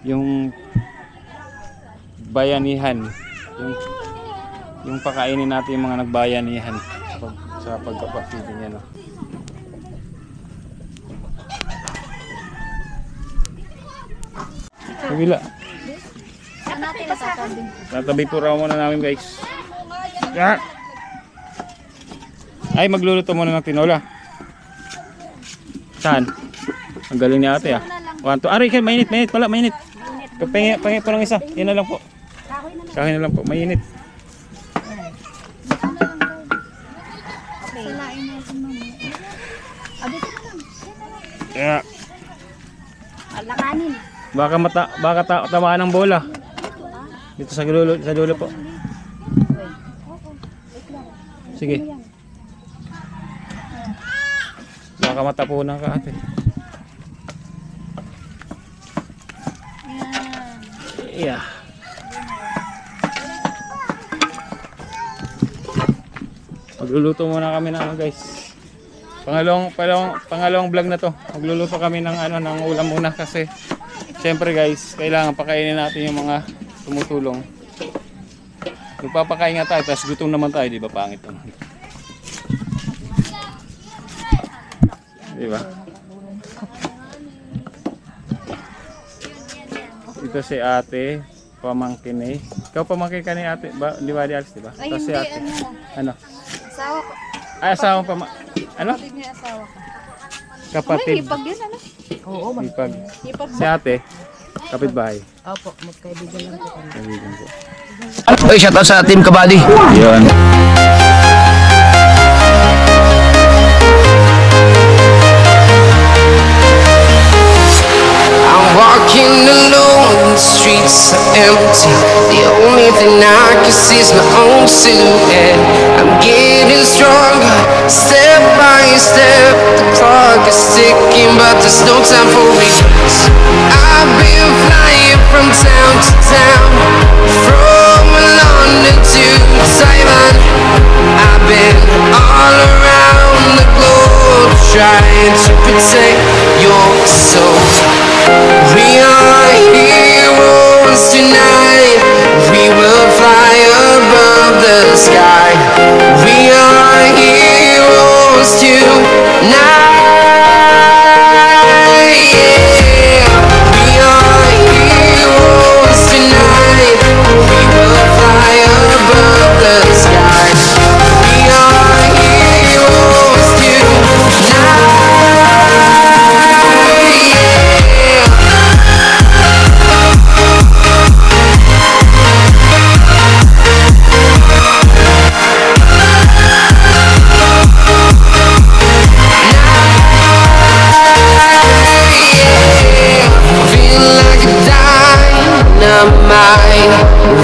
yung bayanihan, yung pakainin natin yung mga nagbayanihan sa pagkapafeeding yan. Kabila. Tatabi po raw muna namin guys. Ay, magluluto muna ng tinola. Saan? Ang galing ni ate ah. 1, 2. Aray, mainit pala, mainit. Pangit po ng isa. Yan na lang po. Kahoy na lang po, mainit. Yeah. Alakanin. Baka tamaan ng bola. Dito sa dulo po. Sige. Baka matapunan ka ate. Yeah. Magluluto muna kami ng guys. Pangalawang vlog na to. Magluluto kami ng ng ulam muna kasi syempre guys, kailangan pakainin natin yung mga tumutulong. Magpapakain nga tayo, tapos gutom naman tayo, di ba? Pangit naman. Di ba? Ito si ate, pamangkin eh. Ikaw pamangkin ka ni ate, di ba di Alice, di ba? Ay, si hindi, ate. Ano? Asawa ko. Ay, asawa pa ano? Kapatid niya asawa ko. Kapatid. Ay, hipag yun, ano? Oo, Hipag. Hipag Si ate, kapitbahay. Opo, magkaibigan lang po kami. Kaibigan ko. Oy, shout out sa Team Kabady. Yun. I'm walking alone, the streets are empty. The only thing I can see is my own silhouette. I'm getting stronger, step by step. The clock is ticking, but there's no time for regrets. I've been flying from town to town, from London to Taiwan. I've been all around the globe, trying to protect your soul. We are heroes tonight. We will fly above the sky. We are heroes tonight. Yeah. We are heroes tonight. We will fly above the sky. We are heroes tonight.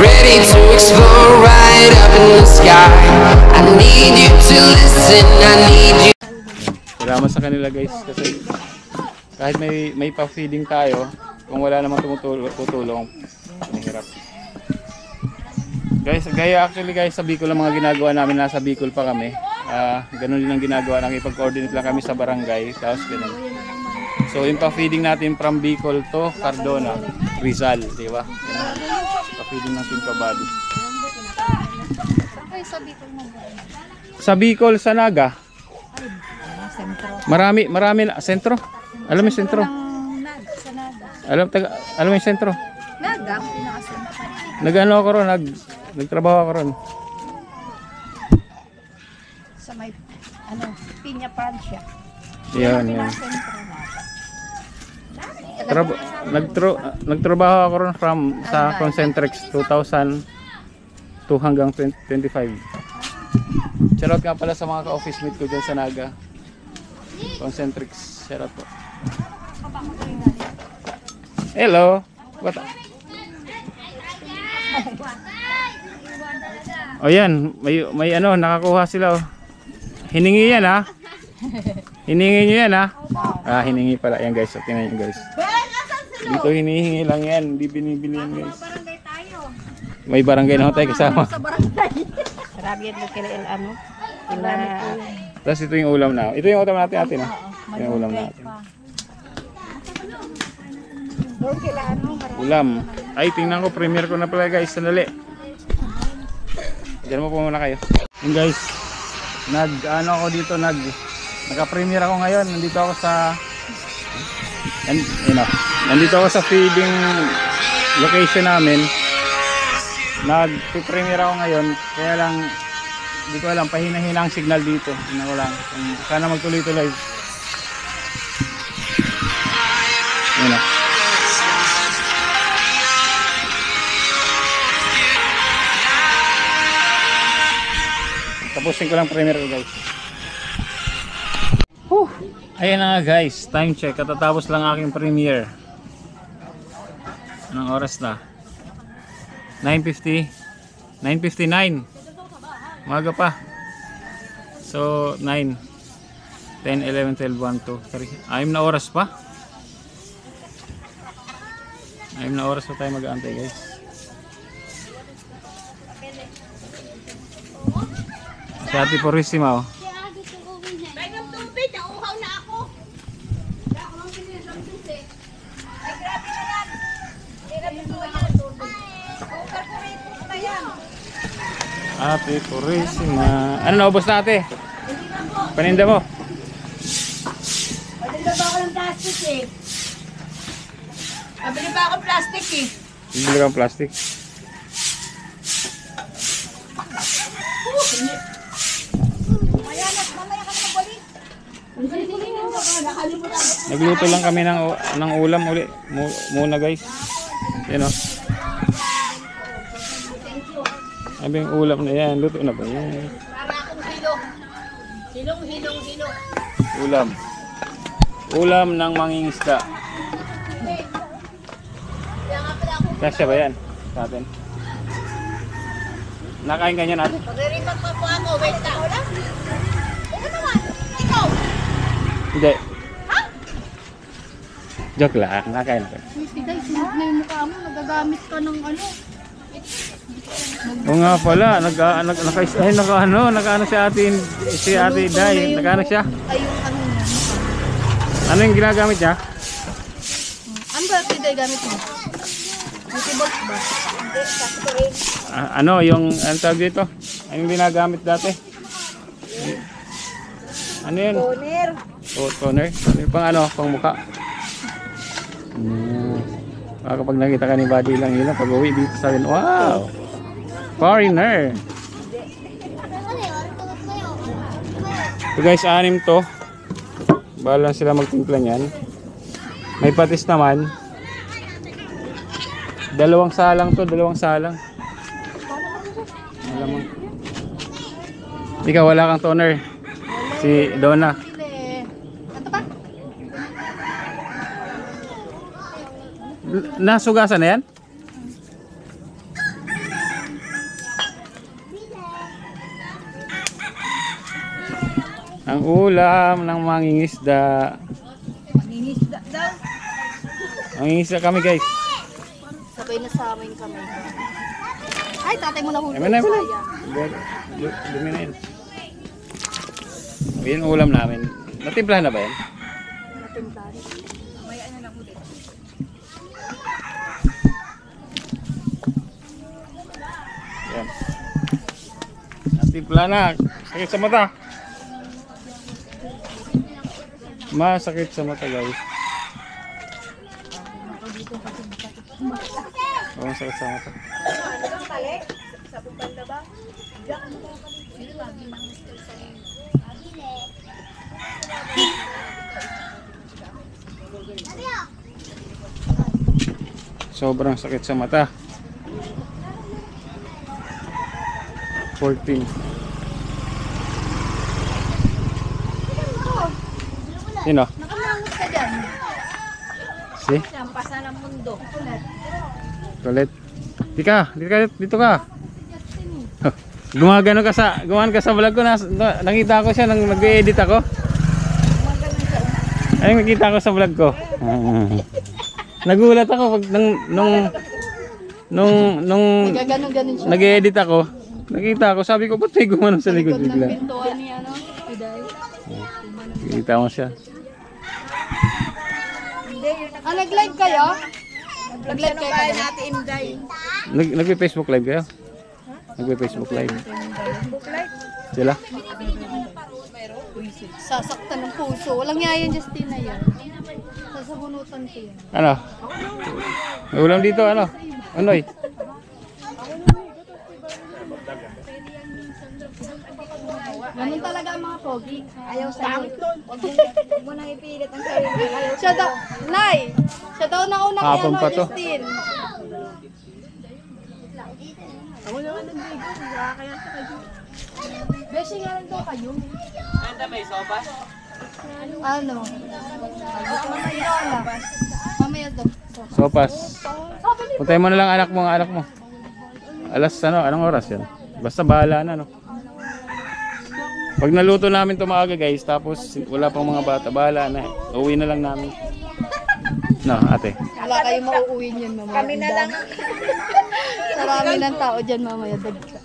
Ready to explore right up in the sky. I need you to listen, I need you. Salamat sa kanila guys kasi kahit may pa-feeding tayo, kung wala namang tutulong, mahirap. Guys, actually guys, sa Bicol ang mga ginagawa namin, nasa Bicol pa kami. Ganun din ang ginagawa namin, ipag-coordinate lang kami sa barangay, tapos ganun. So yung pa-feeding natin from Bicol to Cardona, Rizal, di ba? Pa-feeding ng Team Kabady. Ay, sa Bicol mo. Sa Bicol, sa Naga. Marami na sentro. Alam mo yung sentro? Sa Naga. Alam mo yung sentro? Naga, pinakasentro. Nag-ano ako ron, nagtrabaho ako ron. Sa may, Piña Francia. Yan. Nagtrabaho ako ron sa Concentrix 2002 hanggang 25. Shoutout nga pala sa mga ka-office mate ko dyan sa Naga. Concentrix, shoutout po. Hello. What? O yan, may nakakuha sila oh. Hiningi yan ha. Hiningi nyo yan ha. Hiningi pala yan guys. So, tingnan nyo guys. Dito hinihingi lang yan. Hindi binibili yan guys. May barangay na tayo kasama. Rabiat mo kila Tapos ito yung ulam na. Ito yung ulam natin ate na. Ito yung ulam natin. Doon kila ano, marami. Ulam. Ay, tingnan ko. Premiere ko na pala guys. Sandali. Diyan mo po muna kayo. Yung guys. Ano ako dito. Naka-premiere ako ngayon. Nandito ako sa... Nandito ako sa feeding location namin. Nag-premiere ako ngayon. Kaya lang... Hindi ko alam. Pahina-hina ang signal dito. Tingnan ko lang. Sana magtuloy-tuloy. Ayan o. Tapusin ko lang premiere ko guys. Ayan na nga guys, time check. Katatapos lang aking premiere. Anong oras na? 9:50 9:59. Umaga pa. So 9 10, 11, 12, 1, 2, 3 6 na oras pa. 6 na oras pa tayo mag-aantay guys. Si Ate Purissima oh. Ate Purissima. Ano naubos na ate? Paninda mo? Paninda ba ako ng plastic eh? Pabili ba ako plastic eh? Bibili kang plastic. Mamaya ka na magbalik. Nagluto lang kami ng ulam uli muna guys. Yan o. Sabi yung ulam na yan. Luto na ba yan? Para akong hilong. Hilong. Ulam. Ulam ng mangingisda. Kasya ba yan? Sa atin. Nakain ka niya natin? Pag-reripat pa po ako. Wait na. Ano naman? Ikaw? Hindi. Joke lang. Nakain ko. Piday, sunod na yung mukha mo. Nagagamit ka ng ano. Oo nga pala. Naka-ano si ate Day. Naka-ano siya? Ay, yung ano niya. Ano yung ginagamit niya? Ano ba piday gamit mo? Beauty box ba? Hindi, factory. Ano tawag dito? Ano yung ginagamit dati? Ano yun? Toner. Toner? Ano yung pang mukha? Kapag nakita ka ni Buddy lang yun, pag uwi dito sa akin, wow! Foreigner! So guys, 6 to. Bahala sila magtimpla niyan. May patis naman. 2 salang to, 2 salang. Alam mo. Ikaw wala kang toner. Si Donna. Ito pa? Nasugasan na yan? Ang ulam ng mangingisda. Mangingisda daw. Mangingisda kami guys. Sabay na sa amin kami. Ay, tatay mo na hulog. Amin na. Dumi na yun. Yun ulam namin. Natimplahan na ba yan? Natimplahan. Mamaya na lang ulit. Yan. Natimpla na. Sakit sa mata. Masakit sa mata guys. Oo, sakit sa mata. Sobrang sakit sa mata. 14. Sino? Nakamangot ka dyan. Si? Lampas na ng mundo. Colette. Dito ka. Gumawa ka sa vlog ko. Nakita ko siya nang nag-edit ako. Ay, nakita ko sa vlog ko. Nagulat ako pag nung Nagaganon-ganon siya. nag-edit ako. Nakita ko, sabi ko, ba't may gumanon sa likod Likod ng bigla? pintuan ni ano, Piday. Nakita mo siya. Nag-live kayo? Nag-live kayo ba? natin Inday. Nagpe-Facebook live kayo? Nagpe-Facebook live. Sila? Sasaktan ng puso. Walang niya yun, Justina yan. Sasabunutan ko yun. Ano? May ulam dito, ano? Anoy? Ganun talaga ang mga pogi. Ayaw sa'yo. Huwag mo nang ipilit ang sarili. Ayaw Siya daw, Nay! Siya daw nauna kay Hapon pa to. Justin. Beshi nga lang daw kayo. Ano? Mamaya daw. Sopas. Puntayin mo na lang anak mo. Alas ano, anong oras yan? Basta bahala na, no? Pag naluto namin ito maaga guys, tapos wala pang mga bata, bahala na. Uwi na lang namin. No, ate. Wala kayong mauuwi niyan mamaya. Kami na lang. Marami ng tao dyan mamaya. Dagsa.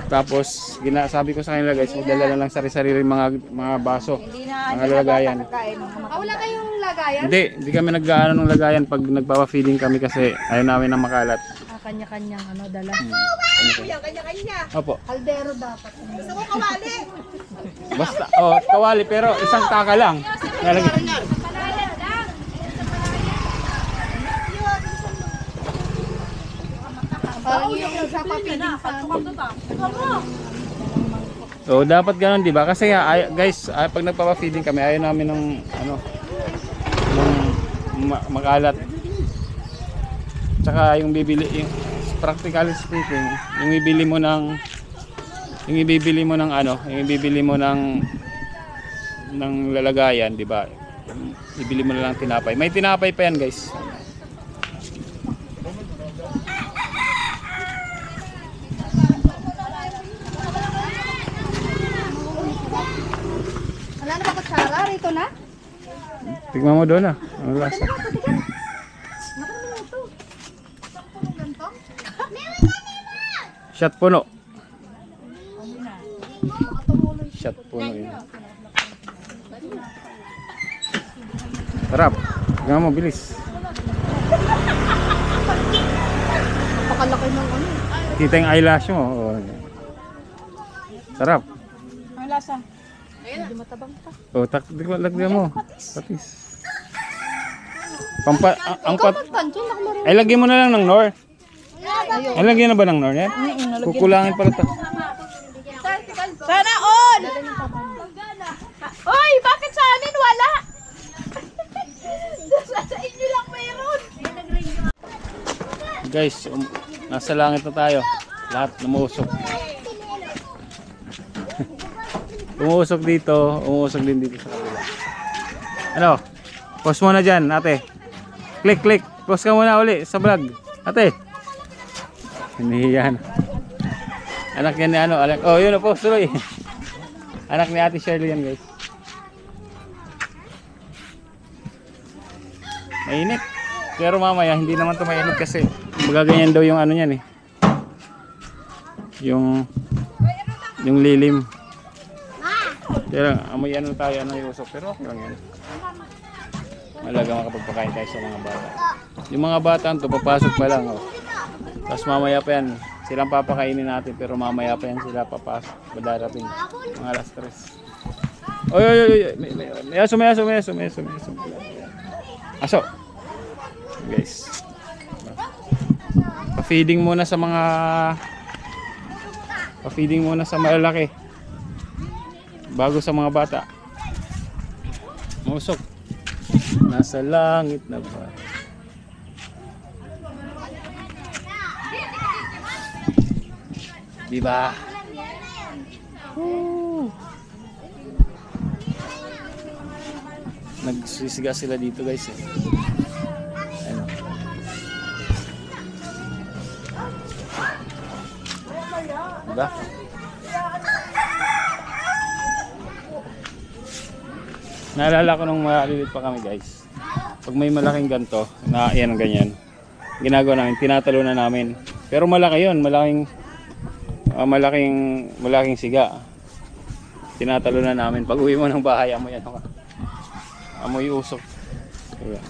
Tapos, sabi ko sa kanila guys, magdala na lang sari-sarili mga baso. Hindi na Mga lagayan. kain ng mga Wala kayong lagayan? Hindi kami nag-aano ng lagayan pag nagpapa-feeding kami kasi ayaw namin ng makalat. Kanya-kanyang dala. kanya-kanya. Opo. Kaldero dapat. Gusto ko kawali. Basta, kawali pero isang taka lang. Nalagay. Parang yung sa papiling sa Dapat ganoon, 'di ba? Kasi guys, pag nagpapa-feeding kami, ayaw namin ng makalat. Tsaka yung practically speaking, yung ibibili mo ng lalagayan, 'di ba? Ibili mo na lang tinapay. May tinapay pa yan, guys. Wala na ba kutsara? Rito na? Tignan mo doon ang lasa. Shot puno. Shot puno yun. Sarap. Tignan mo, bilis. Napakalaki ng ano. Kita yung eyelash mo. Sarap. Ang lasa. Medyo matabang pa. Lagyan mo. Patis. Ang Ikaw magpansyon, nakamaro. ay lagyan mo na lang ng nor. Ayun. Ay lagyan na ba ng nor yan? Kukulangin pala to. Sana all! Hoy, bakit sa amin wala? Sa inyo lang mayroon. Guys, nasa langit na tayo. Lahat umuusok. Umuusok dito, umuusok din dito sa kabila. Ano? Pause mo na dyan, ate. Click. Pause ka muna uli sa vlog. Ate. Hinihiyan. Anak yan ni ano. Yun o, pause tuloy. Anak ni Ate Shirley yan, guys. Mainit. Pero mamaya, hindi naman ito mainit kasi magaganyan daw yung ano yan eh. Yung lilim. Pero amoy ano tayo, yung usok. Pero okay lang yan. Malaga makapagpakain tayo sa mga bata. Yung mga bata ito, papasok pa lang. Tapos mamaya pa yan, silang papakainin natin. Pero mamaya pa yan sila papasok. Madarating. Mga alas 3. May aso. Aso. Guys. Pa-feeding muna sa malalaki. Bago sa mga bata. Musok. Nasa langit na ba? Diba? Nagsisiga sila dito, guys. Ano? Diba? Naalala ko nung maliliit pa kami, guys. Pag may malaking ganto, na yan ganyan, ginagawa namin, tinatalunan namin. Pero malaki yun, malaking siga. Tinatalunan namin. Pag uwi mo ng bahay, amoy usok. Diba?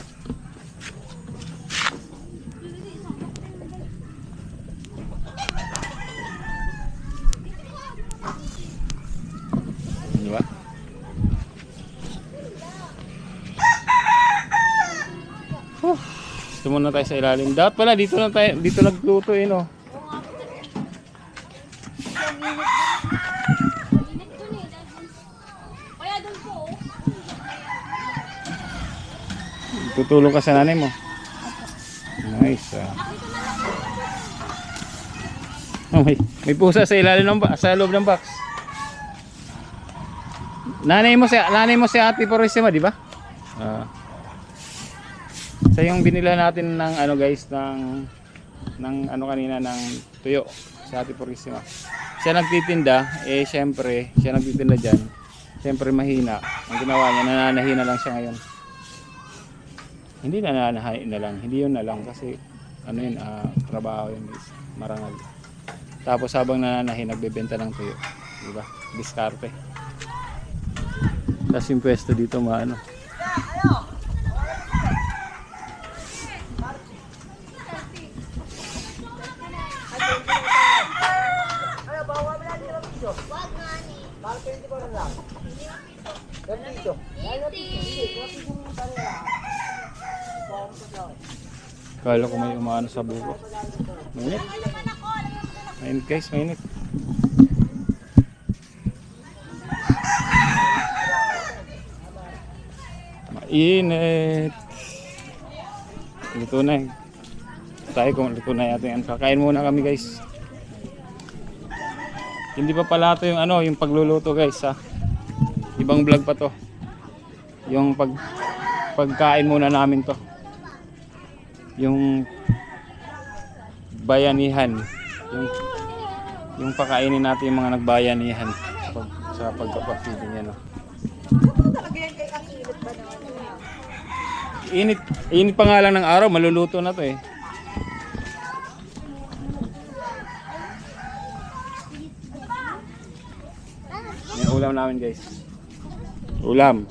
Gusto muna tayo sa ilalim. Dapat pala dito lang tayo, dito nagluto eh no. Tutulong ka sa nanay mo. Nice ah. Oh, may pusa sa ilalim ng sa loob ng box. Nanay mo si Ate Purisima, di ba? Sa yung binila natin ng ano guys ng ano kanina ng tuyo sa Ate Purisima. Siya nagtitinda, eh syempre, siya nagtitinda diyan. Syempre mahina. Ang ginawa niya, nananahina lang siya ngayon. Hindi nananahin na lang, hindi yun na lang kasi ano yun, trabaho yun guys, marangal. Tapos habang nananahin, nagbebenta ng tuyo, diba? Diskarte. Tapos yung pwesto dito maano. Kala ko may umaano sa buko. Mainit. Mainit guys, mainit. Mainit. Luto na eh. Tayo kung luto na natin. Kakain muna kami guys. Hindi pa pala ito yung ano, yung pagluluto guys ha. Ibang vlog pa to. Yung pagkain muna namin to. Yung bayanihan, yung pakainin natin yung mga nagbayanihan sa pagpapakita niya no. Init pa nga lang ng araw, maluluto na to eh. Yung ulam namin guys. Ulam.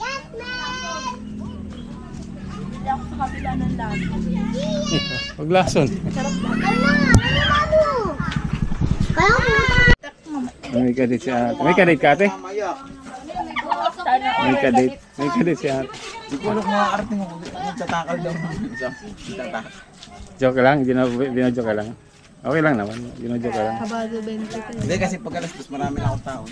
Hindi ako sa kabila ng lahat. Paglason. May kadit si ate. May kadit ka ate? May kadit si ate. Hindi ko alam kung makakarating ako. Nagtatakal daw. Joke lang, joke lang. Okay lang naman, joke lang. Kabado 20. Hindi kasi pag alas 2 marami na akong tao.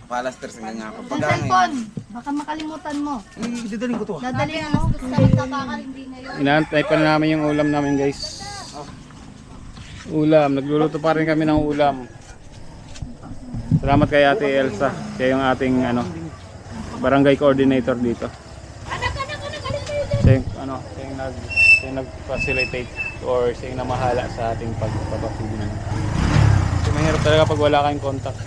Palas 3 hanggang nga ako. Ang cellphone, baka makalimutan mo. Didaling ko to. Dadalhin mo. Inaantay pa namin yung ulam namin guys. Ulam, nagluluto pa rin kami ng ulam. Salamat kay Ate Elsa, siya yung ating ano, barangay coordinator dito. Siya yung nag-facilitate or siya yung namahala sa ating pagpapapilinan. Kasi mahirap talaga pag wala kayong contact.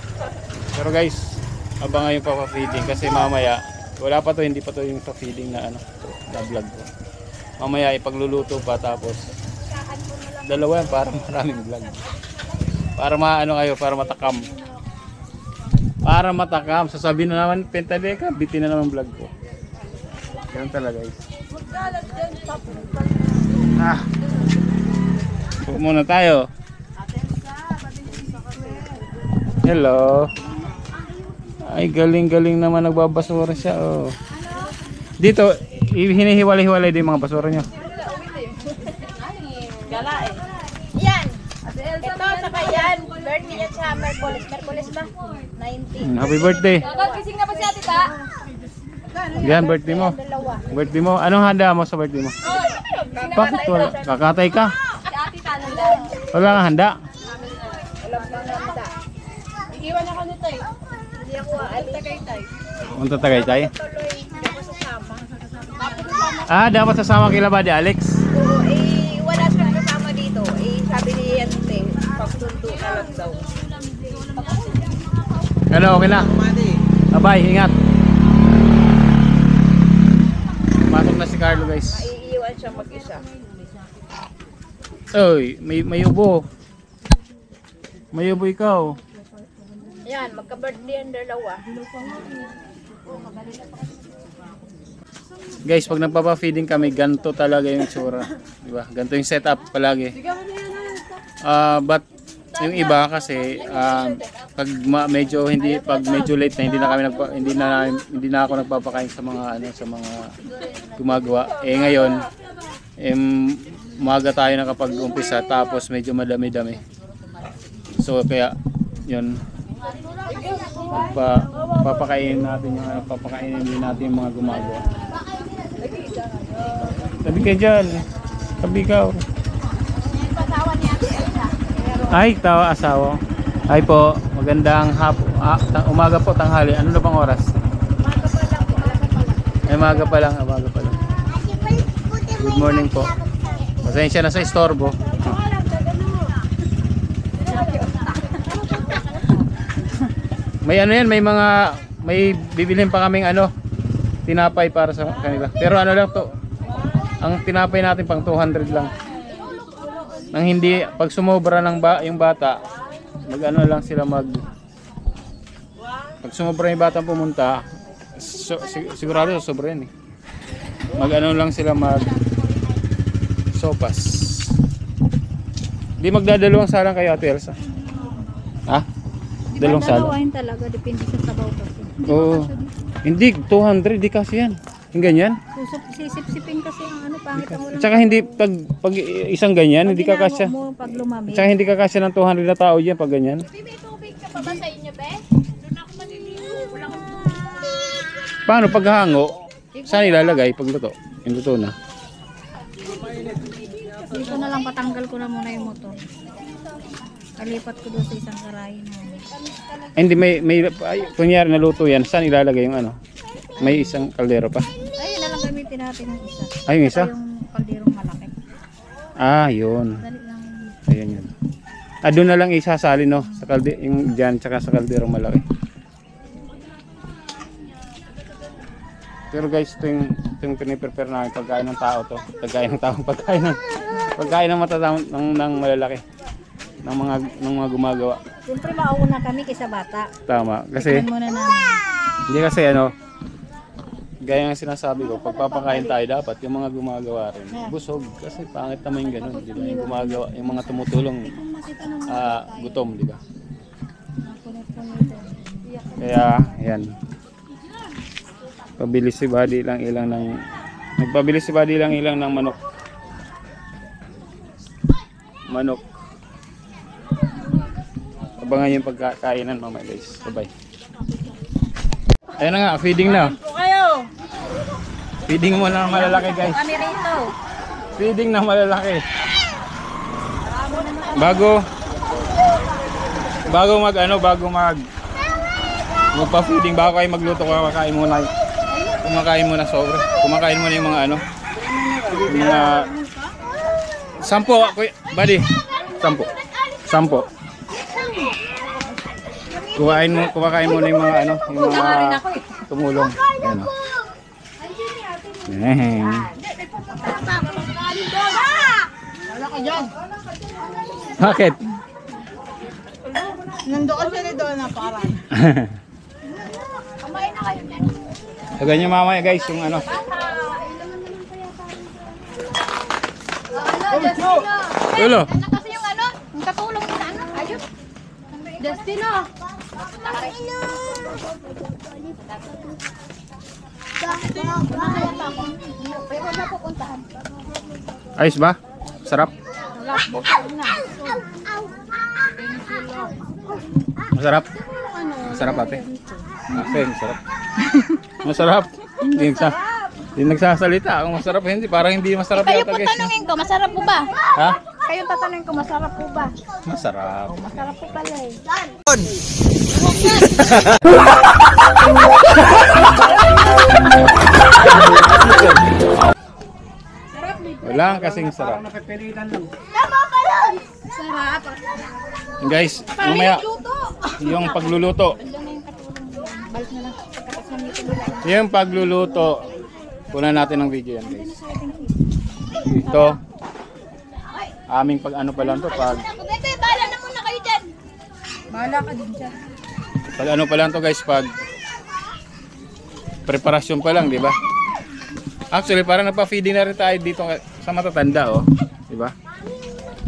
Pero guys, abangan yung papapiding kasi mamaya wala pa to, hindi pa to yung pa-feeding na ano, na vlog ko. Mamaya ipagluluto pa tapos dalawa yan para maraming vlog. Para maano kayo, para matakam. Para matakam, sasabihin na naman Pentadeka, bitin na naman vlog ko. Ganun talaga guys. Upo muna tayo. Hello. Ay, galing-galing naman nagbabasura siya. Oh. Dito, hinihiwalay-hiwalay din mga basura nyo. Gala eh. Yan. Ito, saka yan. Birthday niya sa Merkulis. Merkulis ba? 19. Happy birthday. Gising na ba si Ate Ta? Yan, birthday mo. Birthday mo. Anong handa mo sa birthday mo? Bakit wala? Kakatay ka? Si Ate Ta nang lang. Wala kang handa? Alam pa nga handa. Iiwan ako nito eh. Hindi ako Tagaytay. Punta Tagaytay? Tuloy, hindi ako sasama. Dapat sasama kila ba di Alex? Oo, wala siyang kasama dito. Sabi ni Yante, pagtunto na lang daw. Ano, okay na? Bye, ingat. Pasok na si Carlo guys. Iiwan siya mag-isa. Oy, may ubo. May ubo ikaw. Yan, magka-birthday ang dalawa. Guys, pag nagpapa-feeding kami, ganito talaga yung tsura. Diba? Ganito yung setup palagi. But yung iba kasi pag medyo late na hindi na ako nagpapakain sa mga gumagawa. Ngayon umaga tayo nakapag-umpisa tapos medyo madami-dami. So kaya yun, papakainin natin yung papakainin din natin yung mga gumagawa. Tabi ka dyan. Tabi ka. Ay, tawa asawa. Ay po, magandang umaga po, tanghali. Ano na bang oras? Ay, umaga pa lang. Good morning po. Pasensya na sa istorbo. May ano yan, may bibilhin pa kaming tinapay para sa kanila. Pero ano lang to, ang tinapay natin pang 200 lang. Nang hindi, pag sumobra ng yung bata, lang sila pag sumobra yung bata pumunta, sigurado sobra yan eh. Lang sila sopas. Di magdadalawang salang kayo, Ate Elsa. Ha? Dalawang salang? Dalawain talaga, depende sa sabaw kasi. Oo. Hindi, 200, di kasi yan. Yung ganyan. Sisip-sipin kasi ang pangit ang ulam. Tsaka hindi, pag isang ganyan, hindi kakasya. Mo pag lumamig. Tsaka hindi kakasya ng 200 na tao dyan pag ganyan. May tubig ka pa ba sa inyo, be? Doon ako maliligo. Wala akong Paano paghango? Saan ilalagay pag luto? Yung luto na. Dito na lang patanggal ko na muna yung motor. Kalipat ko doon sa isang karahin. Ay, hindi, may kunyari naluto yan, saan ilalagay yung May isang kaldero pa. Ayun na lang gamitin natin yung isa. Ay, yung isa? Yung kalderong malaki. Yun. Dali lang. Ayan yun. Doon na lang isasali, no? Sa yung dyan, tsaka sa kalderong malaki. Pero guys, ito yung piniprepare namin pagkain ng tao to. Pagkain ng matatapang ng malalaki. Ng mga gumagawa. Siyempre mauna kami kaysa bata. Tama. Kasi, Tignan muna namin. hindi kasi gaya ng sinasabi ko, pagpapakain tayo dapat yung mga gumagawa rin busog. Kasi pangit naman yung ganun, di ba? Yung gumagawa, yung mga tumutulong gutom, di ba? Kaya, yan. Nagpabilis si Buddy lang ilang ng manok. Abangan yung pagkakainan mamaya guys. Bye-bye. Ayun na nga, feeding na. Kayo! Feeding mo na malalaki guys. Kami rito. Feeding na malalaki. Bago magpa-feeding, bago kayo magluto, kumakain muna sobre. Kumakain muna yung mga yung mga 10, Buddy. 10. Kumakain muna yung mga yung mga tumulong. Ayan o. Wala ka dyan. Bakit? Nandoon sila doon na parang. Kumain na kayo dyan. So ganyan mamaya guys yung Tulo. Ano kasi yung yung katulong na ayun. Destino. Ayos ba? Sarap? Masarap? Masarap ate? Masarap. Masarap? Hindi nagsasalita. Kung masarap hindi, parang hindi masarap Kayo yata po guys. tanungin ko, masarap po ba? Ha? Kayo tatanungin ko, masarap po ba? Masarap. Masarap po pala eh. Wala kasing sarap. Tama pa lang! Sarap. Guys, mamaya yung pagluluto. Yung pagluluto, kunan natin ng video yan guys. Ito, aming pa lang to, Bebe, bahala na muna kayo dyan. Bahala ka din siya. pa lang to guys, pag preparasyon pa lang, di ba? Actually, parang nagpa-feeding na rin tayo dito sa matatanda, oh. Di ba?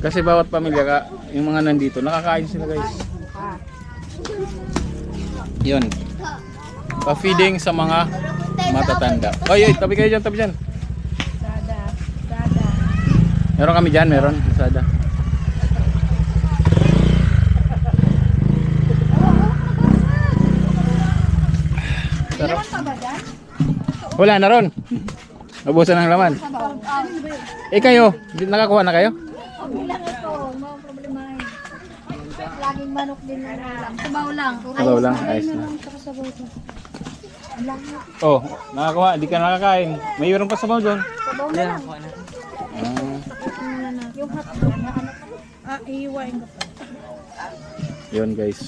Kasi bawat pamilya, yung mga nandito, nakakain sila guys. Yun. Pa-feeding sa mga matatanda. Oy, tabi kayo dyan, tabi dyan. Meron kami dyan, meron. Lazada. Sarap. Wala na ron. Nabusan ng laman. Kayo, nakakuha na kayo? Bilang ito, mga problema. Laging manok din na lang. Sabaw lang. Sabaw lang, ayos na. Oh, nakakuha, di ka nakakain. Mayroon pa sabaw doon. Sabaw na lang. Yung hotdog na ano. Iiwain ko pa. Yun guys.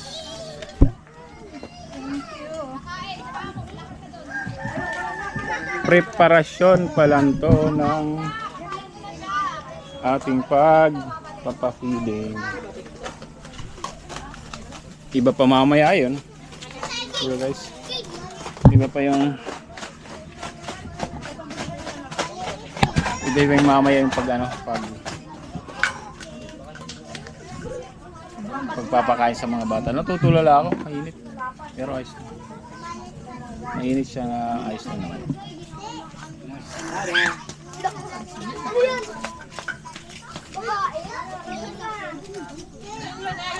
Preparasyon pa lang to ng ating pagpapafeeding. Iba pa mamaya yun. So guys, iba pa yung mamaya yung pagpapakain sa mga bata. Natutulala ako, mainit. Pero ayos na. Mainit siya na ayos na naman.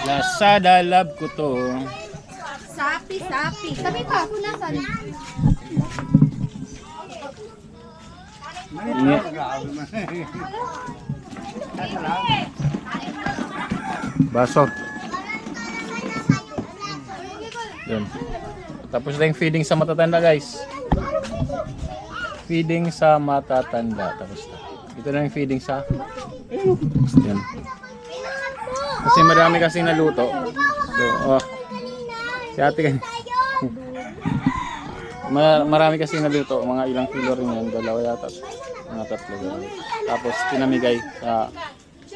Lazada, love ko to. Sapi. Sabi pa, kunasan. Baso. Yun. Tapos na yung feeding sa matatanda guys. Feeding sa matatanda. Tapos na. Ito na yung feeding sa... Yan. Kasi marami kasing naluto. So, si ate kan. Marami kasing naluto. Mga ilang kilo rin yan. Dalawa yata. Mga 3. Tapos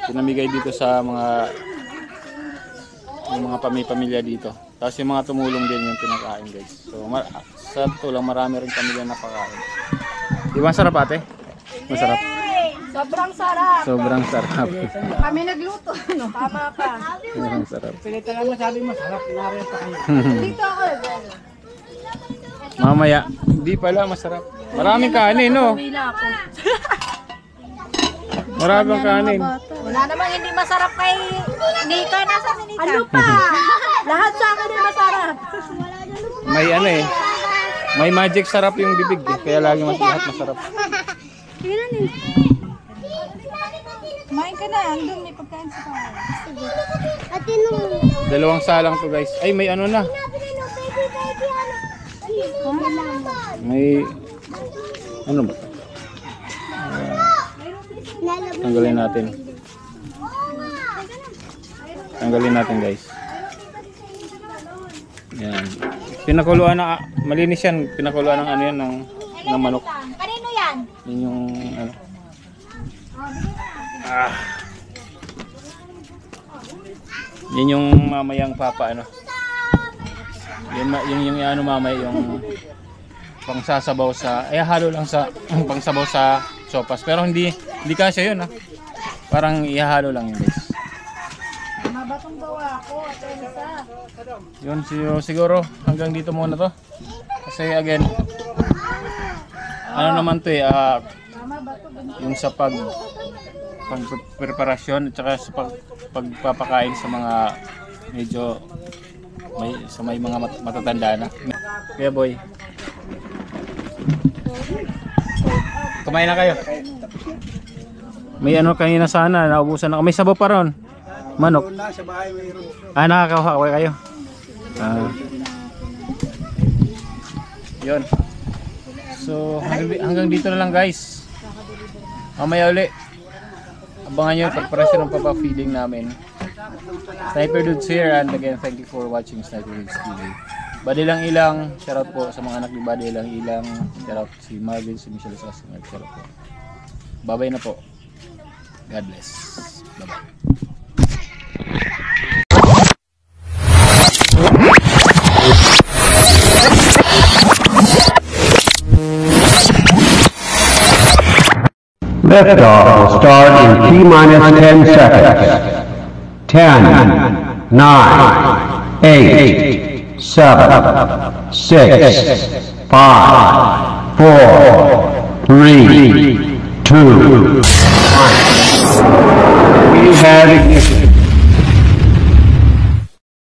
pinamigay dito sa mga pamilya dito. Tapos yung mga tumulong din yung pinakain guys. So sa totoo lang marami rin pamilya na pakain. Di ba masarap ate? Masarap? Sobrang sarap. Sobrang sarap. Kami nagluto. No? Tama ka. Sobrang sarap. Pilita lang masabi masarap. Pinari pa kayo. Dito ako. Mamaya, hindi pala masarap. Maraming kanin no? Wala ako. Maraming kanin. Wala namang hindi masarap kay Nika. Nasa si Nika? Ano pa? Lahat sa akin ay masarap. May may magic sarap yung bibig eh. Kaya lagi lahat masarap. Tingnan eh. Kumain ka na. Andun may pagkain sa kawal. Ate nung. 2 salang to guys. Ay may ano na. May ano ba? Tanggalin natin. Tanggalin natin guys. Yan. Pinakuluan na malinis yan. Pinakuluan ng ano yan ng manok. Kanino yan? Yun yung ano. Yan yung mamayang papa ano. Yung ano mamaya yung pangsasabaw sa halo lang sa pangsabaw sa sopas pero hindi kasi yun parang ihahalo lang yun guys. Mabatong gawa ako at Yun siguro hanggang dito muna to kasi again ano naman to yung sa pagpreparasyon at saka sa pagpapakain sa mga medyo may mga matatanda na. Kaya boy, kumain na kayo. May ano kanina sana, naubusan na. May sabaw pa ron. Manok. Nakakakuha kayo. Yun. So hanggang dito na lang guys. Mamaya uli. Abangan nyo yung pagparasyon ng papa-feeding namin. Sniper Dudes here and again thank you for watching Sniper Dudes TV. Badilang Ilang, shoutout po sa mga anak ni Badilang Ilang, shoutout si Marvin, si Michelle Sasnag, shoutout po. Bye-bye na po. God bless. Bye-bye. Liftoff will start in T-minus 10 seconds. 10, 9, 8, 7, 6, 5, 4, 3, 2, 1. magnetic